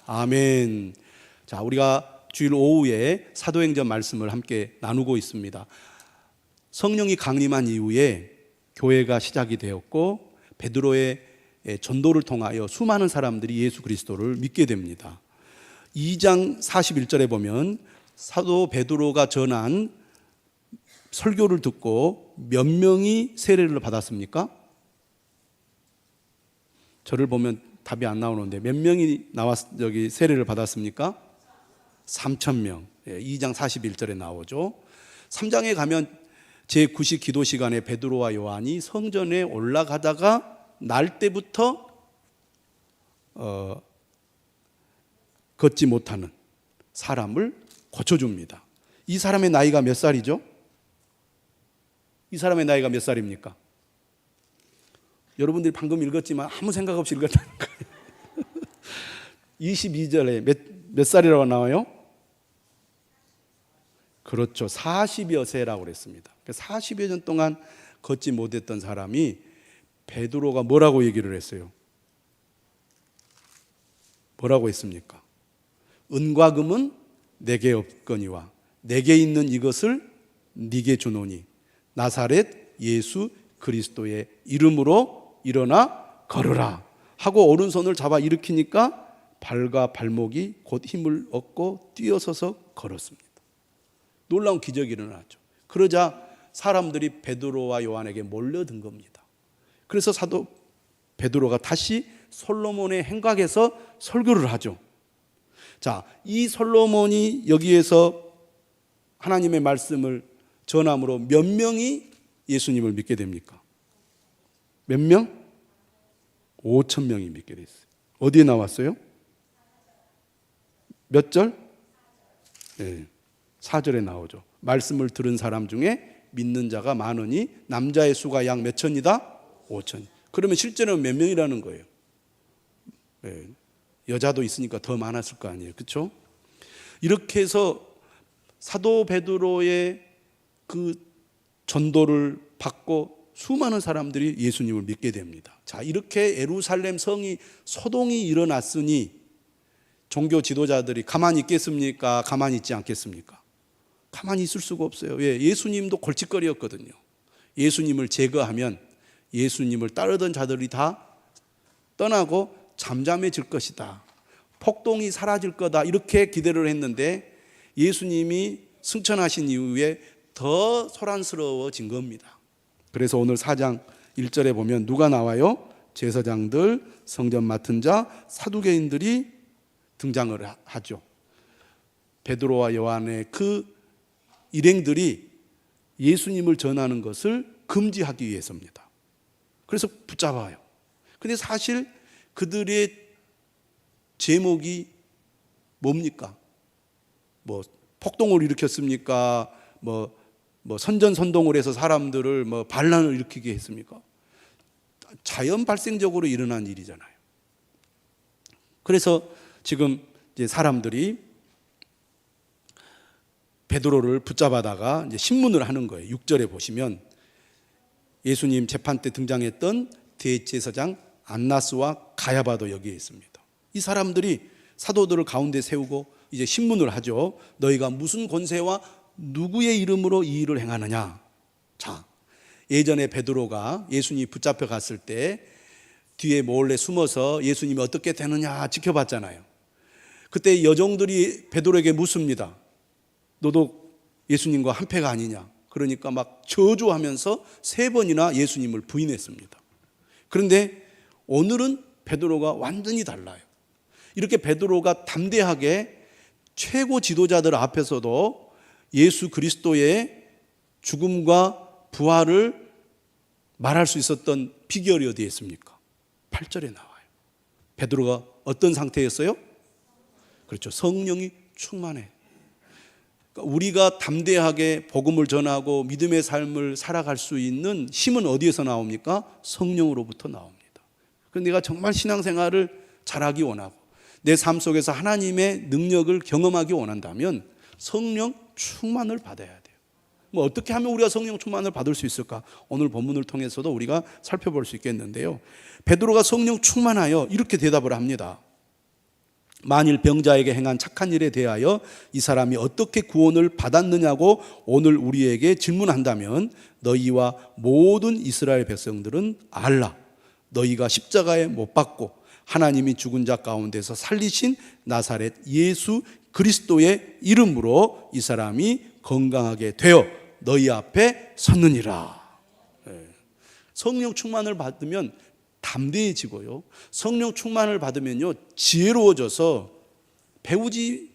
아멘. 자, 우리가 주일 오후에 사도행전 말씀을 함께 나누고 있습니다. 성령이 강림한 이후에 교회가 시작이 되었고 베드로의 전도를 통하여 수많은 사람들이 예수 그리스도를 믿게 됩니다. 2장 41절에 보면 사도 베드로가 전한 설교를 듣고 몇 명이 세례를 받았습니까? 저를 보면 답이 안 나오는데 몇 명이 여기 세례를 받았습니까? 3,000명. 2장 41절에 나오죠. 3장에 가면 제9시 기도 시간에 베드로와 요한이 성전에 올라가다가 날 때부터 걷지 못하는 사람을 고쳐줍니다. 이 사람의 나이가 몇 살이죠? 이 사람의 나이가 몇 살입니까? 여러분들이 방금 읽었지만 아무 생각 없이 읽었다는 거예요. 22절에 몇 살이라고 나와요? 그렇죠. 40여 세라고 그랬습니다. 40여 년 동안 걷지 못했던 사람이 베드로가 뭐라고 얘기를 했어요? 뭐라고 했습니까? 은과 금은 내게 없거니와 내게 있는 이것을 네게 주노니 나사렛 예수 그리스도의 이름으로 일어나 걸으라 하고 오른손을 잡아 일으키니까 발과 발목이 곧 힘을 얻고 뛰어서서 걸었습니다. 놀라운 기적이 일어났죠. 그러자 사람들이 베드로와 요한에게 몰려든 겁니다. 그래서 사도 베드로가 다시 솔로몬의 행각에서 설교를 하죠. 자, 이 솔로몬이 여기에서 하나님의 말씀을 전함으로 몇 명이 예수님을 믿게 됩니까? 몇 명? 5,000명이 믿게 됐어요. 어디에 나왔어요? 몇 절? 네, 4절에 나오죠. 말씀을 들은 사람 중에 믿는 자가 많으니 남자의 수가 약 몇 천이다? 5천. 그러면 실제로는 몇 명이라는 거예요? 네, 여자도 있으니까 더 많았을 거 아니에요. 그렇죠? 이렇게 해서 사도 베드로의 그 전도를 받고 수많은 사람들이 예수님을 믿게 됩니다. 자, 이렇게 예루살렘 성이 소동이 일어났으니 종교 지도자들이 가만히 있겠습니까? 가만히 있지 않겠습니까? 가만히 있을 수가 없어요. 왜? 예수님도 골칫거리였거든요. 예수님을 제거하면 예수님을 따르던 자들이 다 떠나고 잠잠해질 것이다. 폭동이 사라질 거다. 이렇게 기대를 했는데 예수님이 승천하신 이후에 더 소란스러워진 겁니다. 그래서 오늘 4장 1절에 보면 누가 나와요? 제사장들, 성전 맡은 자, 사두개인들이 등장을 하죠. 베드로와 요한의 그 일행들이 예수님을 전하는 것을 금지하기 위해서입니다. 그래서 붙잡아요. 근데 사실 그들의 제목이 뭡니까? 뭐 폭동을 일으켰습니까? 뭐 선전선동을 해서 사람들을 반란을 일으키게 했습니까? 자연 발생적으로 일어난 일이잖아요. 그래서 지금 이제 사람들이 베드로를 붙잡아다가 이제 신문을 하는 거예요. 6절에 보시면 예수님 재판 때 등장했던 대제사장 안나스와 가야바도 여기에 있습니다. 이 사람들이 사도들을 가운데 세우고 이제 신문을 하죠. 너희가 무슨 권세와 누구의 이름으로 이 일을 행하느냐. 자, 예전에 베드로가 예수님이 붙잡혀 갔을 때 뒤에 몰래 숨어서 예수님이 어떻게 되느냐 지켜봤잖아요. 그때 여종들이 베드로에게 묻습니다. 너도 예수님과 한패가 아니냐. 그러니까 막 저주하면서 3번이나 예수님을 부인했습니다. 그런데 오늘은 베드로가 완전히 달라요. 이렇게 베드로가 담대하게 최고 지도자들 앞에서도 예수 그리스도의 죽음과 부활을 말할 수 있었던 비결이 어디에 있습니까? 8절에 나와요. 베드로가 어떤 상태였어요? 그렇죠. 성령이 충만해. 그러니까 우리가 담대하게 복음을 전하고 믿음의 삶을 살아갈 수 있는 힘은 어디에서 나옵니까? 성령으로부터 나옵니다. 그래서 내가 정말 신앙생활을 잘하기 원하고 내 삶 속에서 하나님의 능력을 경험하기 원한다면 성령 충만을 받아야 돼요. 어떻게 하면 우리가 성령 충만을 받을 수 있을까? 오늘 본문을 통해서도 우리가 살펴볼 수 있겠는데요. 베드로가 성령 충만하여 이렇게 대답을 합니다. 만일 병자에게 행한 착한 일에 대하여 이 사람이 어떻게 구원을 받았느냐고 오늘 우리에게 질문한다면 너희와 모든 이스라엘 백성들은 알라. 너희가 십자가에 못 박고 하나님이 죽은 자 가운데서 살리신 나사렛 예수 그리스도의 이름으로 이 사람이 건강하게 되어 너희 앞에 섰느니라. 성령 충만을 받으면 담대해지고요. 성령 충만을 받으면요, 지혜로워져서 배우지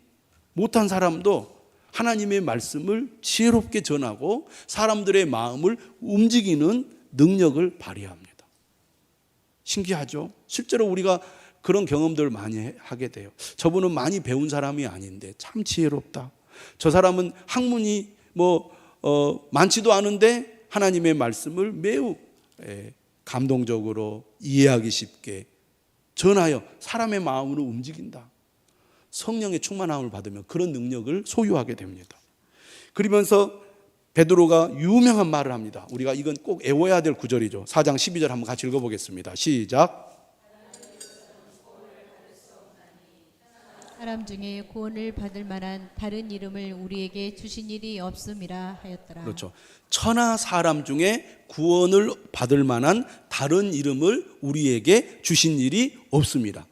못한 사람도 하나님의 말씀을 지혜롭게 전하고 사람들의 마음을 움직이는 능력을 발휘합니다. 신기하죠? 실제로 우리가 그런 경험들을 많이 하게 돼요. 저분은 많이 배운 사람이 아닌데 참 지혜롭다. 저 사람은 학문이 많지도 않은데 하나님의 말씀을 매우 감동적으로 이해하기 쉽게 전하여 사람의 마음으로 움직인다. 성령의 충만함을 받으면 그런 능력을 소유하게 됩니다. 그러면서 베드로가 유명한 말을 합니다. 우리가 이건 꼭 외워야 될 구절이죠. 4장 12절 한번 같이 읽어보겠습니다. 시작. 사람 중에 구원을 받을 만한 다른 이름을 우리에게 주신 일이 없음이라 하였더라. 그렇죠. 천하 사람 중에 구원을 받을 만한 다른 이름을 우리에게 주신 일이 없습니다.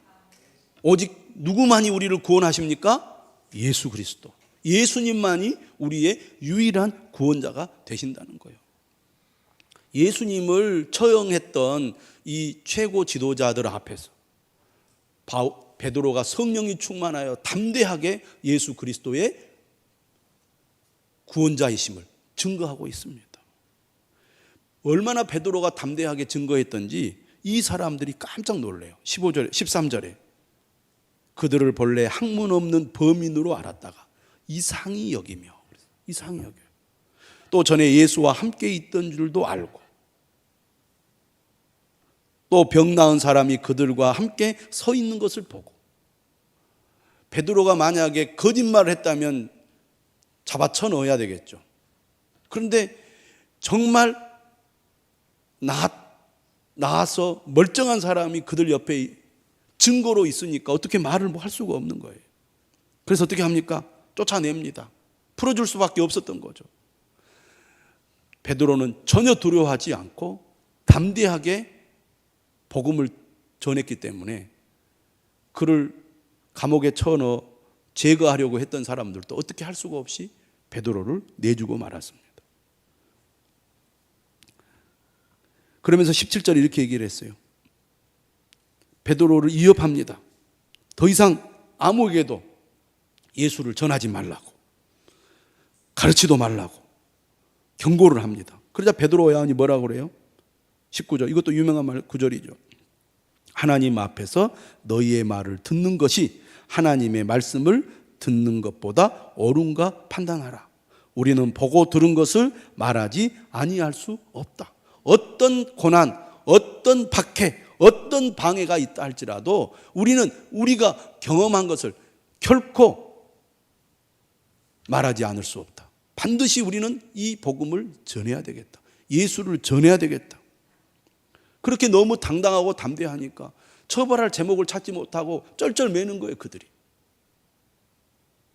오직 누구만이 우리를 구원하십니까? 예수 그리스도. 예수님만이 우리의 유일한 구원자가 되신다는 거예요. 예수님을 처형했던 이 최고 지도자들 앞에서 베드로가 성령이 충만하여 담대하게 예수 그리스도의 구원자이심을 증거하고 있습니다. 얼마나 베드로가 담대하게 증거했던지 이 사람들이 깜짝 놀래요. 15절, 13절에 그들을 본래 학문 없는 범인으로 알았다가 이상히 여기며, 이상히 여겨요. 또 전에 예수와 함께 있던 줄도 알고, 또 병 나은 사람이 그들과 함께 서 있는 것을 보고, 베드로가 만약에 거짓말을 했다면 잡아쳐 넣어야 되겠죠. 그런데 정말 나와서 멀쩡한 사람이 그들 옆에 증거로 있으니까 어떻게 말을 할 수가 없는 거예요. 그래서 어떻게 합니까? 쫓아냅니다. 풀어줄 수밖에 없었던 거죠. 베드로는 전혀 두려워하지 않고 담대하게 복음을 전했기 때문에 그를 감옥에 쳐넣어 제거하려고 했던 사람들도 어떻게 할 수가 없이 베드로를 내주고 말았습니다. 그러면서 17절에 이렇게 얘기를 했어요. 베드로를 위협합니다. 더 이상 아무에게도 예수를 전하지 말라고, 가르치도 말라고 경고를 합니다. 그러자 베드로와 요한이 뭐라고 그래요? 19절, 이것도 유명한 구절이죠. 하나님 앞에서 너희의 말을 듣는 것이 하나님의 말씀을 듣는 것보다 옳은가 판단하라. 우리는 보고 들은 것을 말하지 아니할 수 없다. 어떤 고난, 어떤 박해, 어떤 방해가 있다 할지라도 우리는 우리가 경험한 것을 결코 말하지 않을 수 없다. 반드시 우리는 이 복음을 전해야 되겠다. 예수를 전해야 되겠다. 그렇게 너무 당당하고 담대하니까 처벌할 제목을 찾지 못하고 쩔쩔매는 거예요, 그들이.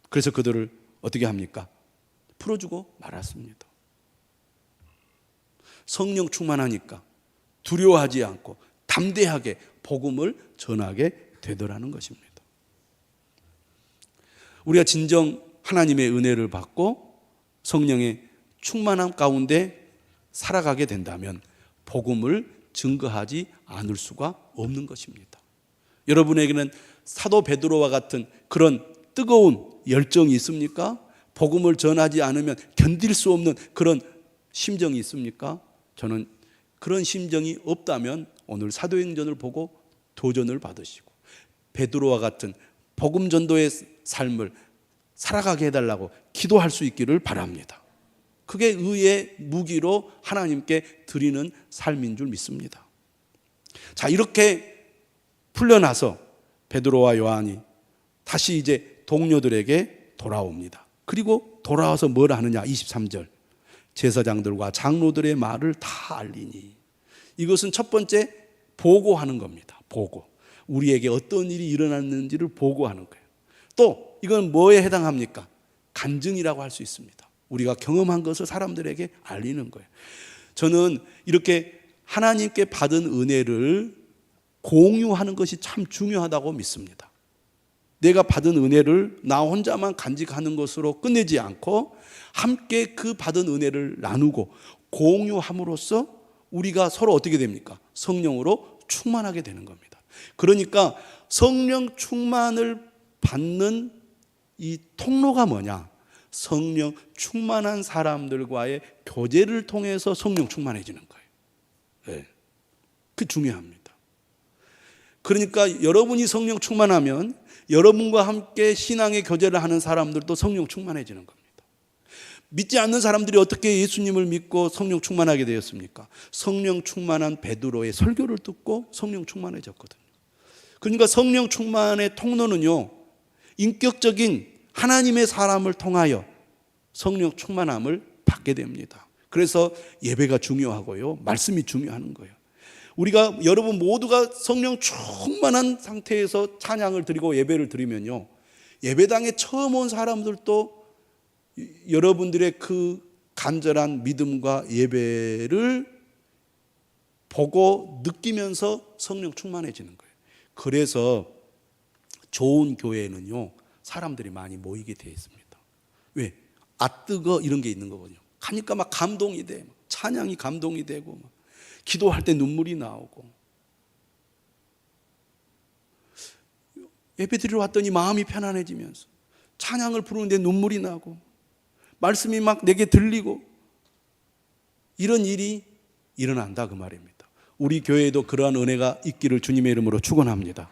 그래서 그들을 어떻게 합니까? 풀어주고 말았습니다. 성령 충만하니까 두려워하지 않고 담대하게 복음을 전하게 되더라는 것입니다. 우리가 진정 하나님의 은혜를 받고 성령의 충만함 가운데 살아가게 된다면 복음을 증거하지 않을 수가 없는 것입니다. 여러분에게는 사도 베드로와 같은 그런 뜨거운 열정이 있습니까? 복음을 전하지 않으면 견딜 수 없는 그런 심정이 있습니까? 저는 그런 심정이 없다면 오늘 사도행전을 보고 도전을 받으시고 베드로와 같은 복음 전도의 삶을 살아가게 해달라고 기도할 수 있기를 바랍니다. 그게 의의 무기로 하나님께 드리는 삶인 줄 믿습니다. 자, 이렇게 풀려나서 베드로와 요한이 다시 이제 동료들에게 돌아옵니다. 그리고 돌아와서 뭘 하느냐? 23절. 제사장들과 장로들의 말을 다 알리니. 이것은 첫 번째 보고하는 겁니다. 보고. 우리에게 어떤 일이 일어났는지를 보고하는 거예요. 또 이건 뭐에 해당합니까? 간증이라고 할 수 있습니다. 우리가 경험한 것을 사람들에게 알리는 거예요. 저는 이렇게 하나님께 받은 은혜를 공유하는 것이 참 중요하다고 믿습니다. 내가 받은 은혜를 나 혼자만 간직하는 것으로 끝내지 않고 함께 그 받은 은혜를 나누고 공유함으로써 우리가 서로 어떻게 됩니까? 성령으로 충만하게 되는 겁니다. 그러니까 성령 충만을 받는 이 통로가 뭐냐? 성령 충만한 사람들과의 교제를 통해서 성령 충만해지는 거예요. 네. 그게 중요합니다. 그러니까 여러분이 성령 충만하면 여러분과 함께 신앙의 교제를 하는 사람들도 성령 충만해지는 겁니다. 믿지 않는 사람들이 어떻게 예수님을 믿고 성령 충만하게 되었습니까? 성령 충만한 베드로의 설교를 듣고 성령 충만해졌거든요. 그러니까 성령 충만의 통로는요, 인격적인 하나님의 사람을 통하여 성령 충만함을 받게 됩니다. 그래서 예배가 중요하고요, 말씀이 중요한 거예요. 우리가 여러분 모두가 성령 충만한 상태에서 찬양을 드리고 예배를 드리면요, 예배당에 처음 온 사람들도 여러분들의 그 간절한 믿음과 예배를 보고 느끼면서 성령 충만해지는 거예요. 그래서 좋은 교회에는요, 사람들이 많이 모이게 되어 있습니다. 왜? 뜨거 이런 게 있는 거거든요. 가니까 막 감동이 돼. 찬양이 감동이 되고, 기도할 때 눈물이 나오고. 예배 드리러 왔더니 마음이 편안해지면서 찬양을 부르는데 눈물이 나고 말씀이 막 내게 들리고, 이런 일이 일어난다 그 말입니다. 우리 교회에도 그러한 은혜가 있기를 주님의 이름으로 축원합니다.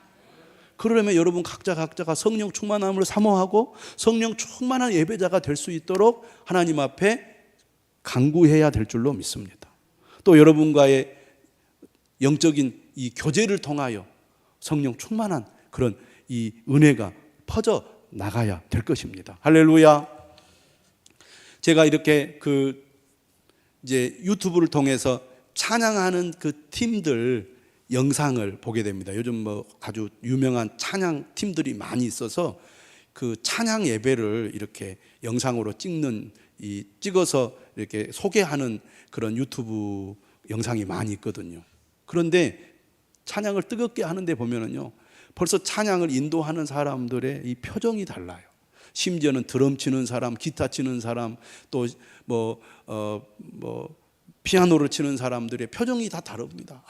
그러려면 여러분 각자가 성령 충만함을 사모하고 성령 충만한 예배자가 될 수 있도록 하나님 앞에 간구해야 될 줄로 믿습니다. 또 여러분과의 영적인 이 교제를 통하여 성령 충만한 그런 이 은혜가 퍼져 나가야 될 것입니다. 할렐루야. 제가 이렇게 이제 유튜브를 통해서 찬양하는 그 팀들 영상을 보게 됩니다. 요즘 아주 유명한 찬양 팀들이 많이 있어서 그 찬양 예배를 이렇게 영상으로 찍어서 이렇게 소개하는 그런 유튜브 영상이 많이 있거든요. 그런데 찬양을 뜨겁게 하는데 보면은요, 벌써 찬양을 인도하는 사람들의 이 표정이 달라요. 심지어는 드럼 치는 사람, 기타 치는 사람, 또 피아노를 치는 사람들의 표정이 다 다릅니다.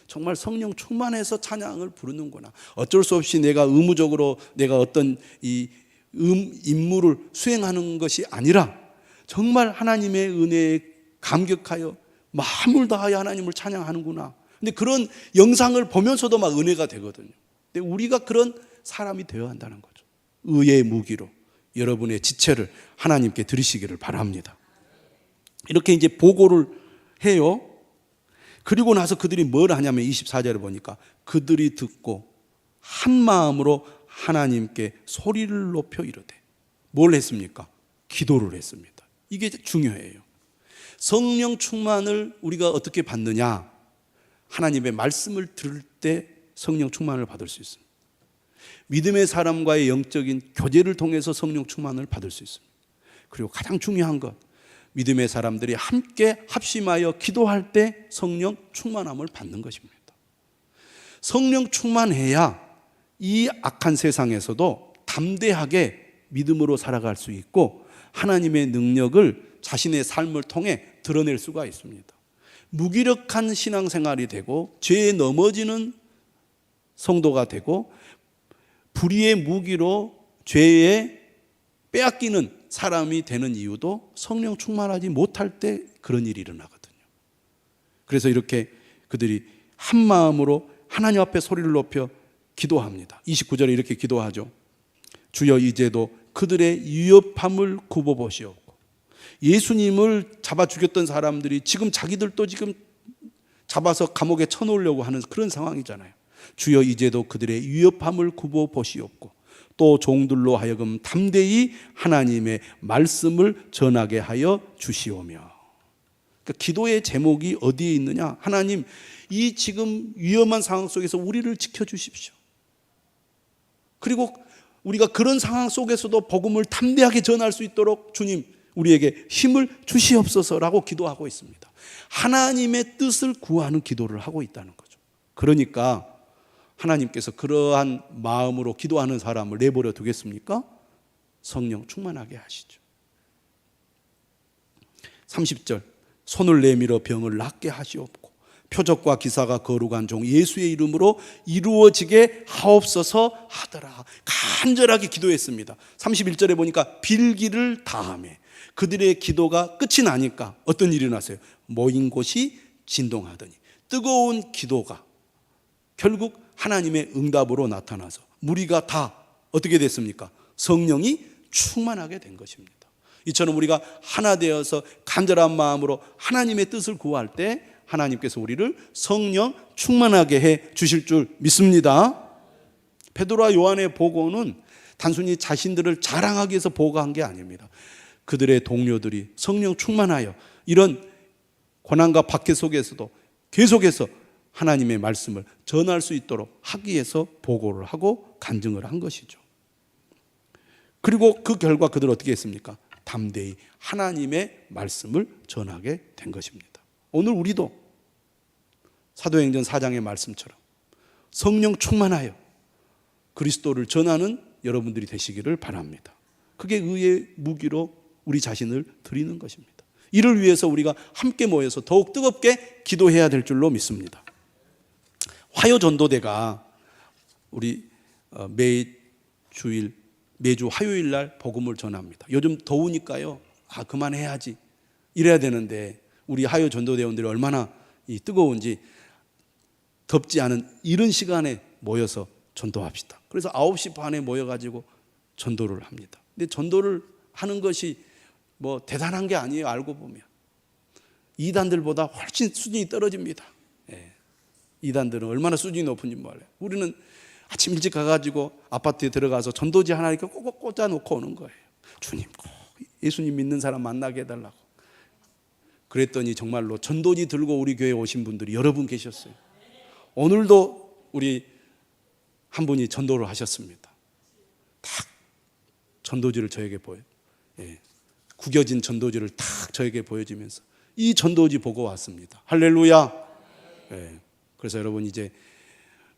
정말 성령 충만해서 찬양을 부르는구나. 어쩔 수 없이 내가 의무적으로 내가 어떤 이 임무를 수행하는 것이 아니라 정말 하나님의 은혜에 감격하여 마음을 다하여 하나님을 찬양하는구나. 근데 그런 영상을 보면서도 막 은혜가 되거든요. 근데 우리가 그런 사람이 되어야 한다는 거죠. 의의 무기로 여러분의 지체를 하나님께 드리시기를 바랍니다. 이렇게 이제 보고를 해요. 그리고 나서 그들이 뭘 하냐면 24절에 보니까 그들이 듣고 한 마음으로 하나님께 소리를 높여 이르되, 뭘 했습니까? 기도를 했습니다. 이게 중요해요. 성령 충만을 우리가 어떻게 받느냐? 하나님의 말씀을 들을 때 성령 충만을 받을 수 있습니다. 믿음의 사람과의 영적인 교제를 통해서 성령 충만을 받을 수 있습니다. 그리고 가장 중요한 것, 믿음의 사람들이 함께 합심하여 기도할 때 성령 충만함을 받는 것입니다. 성령 충만해야 이 악한 세상에서도 담대하게 믿음으로 살아갈 수 있고 하나님의 능력을 자신의 삶을 통해 드러낼 수가 있습니다. 무기력한 신앙생활이 되고 죄에 넘어지는 성도가 되고 불의의 무기로 죄에 빼앗기는 사람이 되는 이유도 성령 충만하지 못할 때 그런 일이 일어나거든요. 그래서 이렇게 그들이 한 마음으로 하나님 앞에 소리를 높여 기도합니다. 29절에 이렇게 기도하죠. 주여 이제도 그들의 위협함을 굽어보시옵고. 예수님을 잡아 죽였던 사람들이 지금 자기들도 지금 잡아서 감옥에 쳐놓으려고 하는 그런 상황이잖아요. 주여 이제도 그들의 위협함을 굽어보시옵고 또 종들로 하여금 담대히 하나님의 말씀을 전하게 하여 주시오며. 그러니까 기도의 제목이 어디에 있느냐? 하나님, 이 지금 위험한 상황 속에서 우리를 지켜주십시오. 그리고 우리가 그런 상황 속에서도 복음을 담대하게 전할 수 있도록 주님, 우리에게 힘을 주시옵소서라고 기도하고 있습니다. 하나님의 뜻을 구하는 기도를 하고 있다는 거죠. 그러니까 하나님께서 그러한 마음으로 기도하는 사람을 내버려 두겠습니까? 성령 충만하게 하시죠. 30절, 손을 내밀어 병을 낫게 하시옵고 표적과 기사가 거룩한 종 예수의 이름으로 이루어지게 하옵소서 하더라. 간절하게 기도했습니다. 31절에 보니까 빌기를 다하매 그들의 기도가 끝이 나니까 어떤 일이 났어요? 모인 곳이 진동하더니 뜨거운 기도가 결국 하나님의 응답으로 나타나서 무리가 다 어떻게 됐습니까? 성령이 충만하게 된 것입니다. 이처럼 우리가 하나 되어서 간절한 마음으로 하나님의 뜻을 구할 때 하나님께서 우리를 성령 충만하게 해 주실 줄 믿습니다. 베드로와 요한의 보고는 단순히 자신들을 자랑하기 위해서 보고한 게 아닙니다. 그들의 동료들이 성령 충만하여 이런 고난과 박해 속에서도 계속해서 하나님의 말씀을 전할 수 있도록 하기 위해서 보고를 하고 간증을 한 것이죠. 그리고 그 결과 그들은 어떻게 했습니까? 담대히 하나님의 말씀을 전하게 된 것입니다. 오늘 우리도 사도행전 4장의 말씀처럼 성령 충만하여 그리스도를 전하는 여러분들이 되시기를 바랍니다. 그게 의의 무기로 우리 자신을 드리는 것입니다. 이를 위해서 우리가 함께 모여서 더욱 뜨겁게 기도해야 될 줄로 믿습니다. 화요전도대가 우리 매주 화요일 날 복음을 전합니다. 요즘 더우니까요. 그만해야지. 이래야 되는데 우리 화요전도대원들이 얼마나 뜨거운지 덥지 않은 이른 시간에 모여서 전도합시다. 그래서 9시 반에 모여가지고 전도를 합니다. 근데 전도를 하는 것이 뭐 대단한 게 아니에요. 알고 보면 이단들보다 훨씬 수준이 떨어집니다. 이단들은 얼마나 수준이 높은지 몰라요. 우리는 아침 일찍 가가지고 아파트에 들어가서 전도지 하나 이렇게 꼭 꽂아놓고 오는 거예요. 주님, 꼭 예수님 믿는 사람 만나게 해달라고. 그랬더니 정말로 전도지 들고 우리 교회에 오신 분들이 여러 분 계셨어요. 오늘도 우리 한 분이 전도를 하셨습니다. 딱 전도지를 저에게 보여요. 구겨진 전도지를 딱 저에게 보여주면서 이 전도지 보고 왔습니다. 할렐루야. 그래서 여러분 이제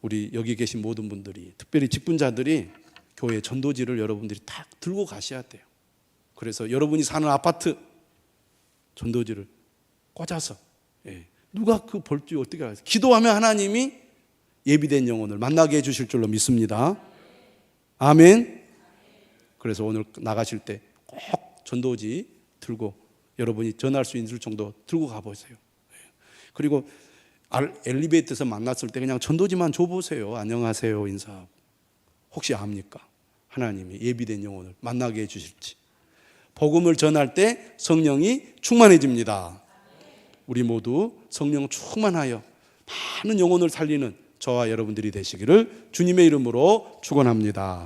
우리 여기 계신 모든 분들이 특별히 직분자들이 교회 전도지를 여러분들이 딱 들고 가셔야 돼요. 그래서 여러분이 사는 아파트 전도지를 꽂아서 누가 그 볼지 어떻게 알아요? 기도하면 하나님이 예비된 영혼을 만나게 해주실 줄로 믿습니다. 아멘. 그래서 오늘 나가실 때 꼭 전도지 들고 여러분이 전할 수 있을 정도 들고 가보세요. 그리고 엘리베이터에서 만났을 때 그냥 전도지만 줘보세요. 안녕하세요 인사하고. 혹시 압니까? 하나님이 예비된 영혼을 만나게 해주실지. 복음을 전할 때 성령이 충만해집니다. 우리 모두 성령 충만하여 많은 영혼을 살리는 저와 여러분들이 되시기를 주님의 이름으로 축원합니다.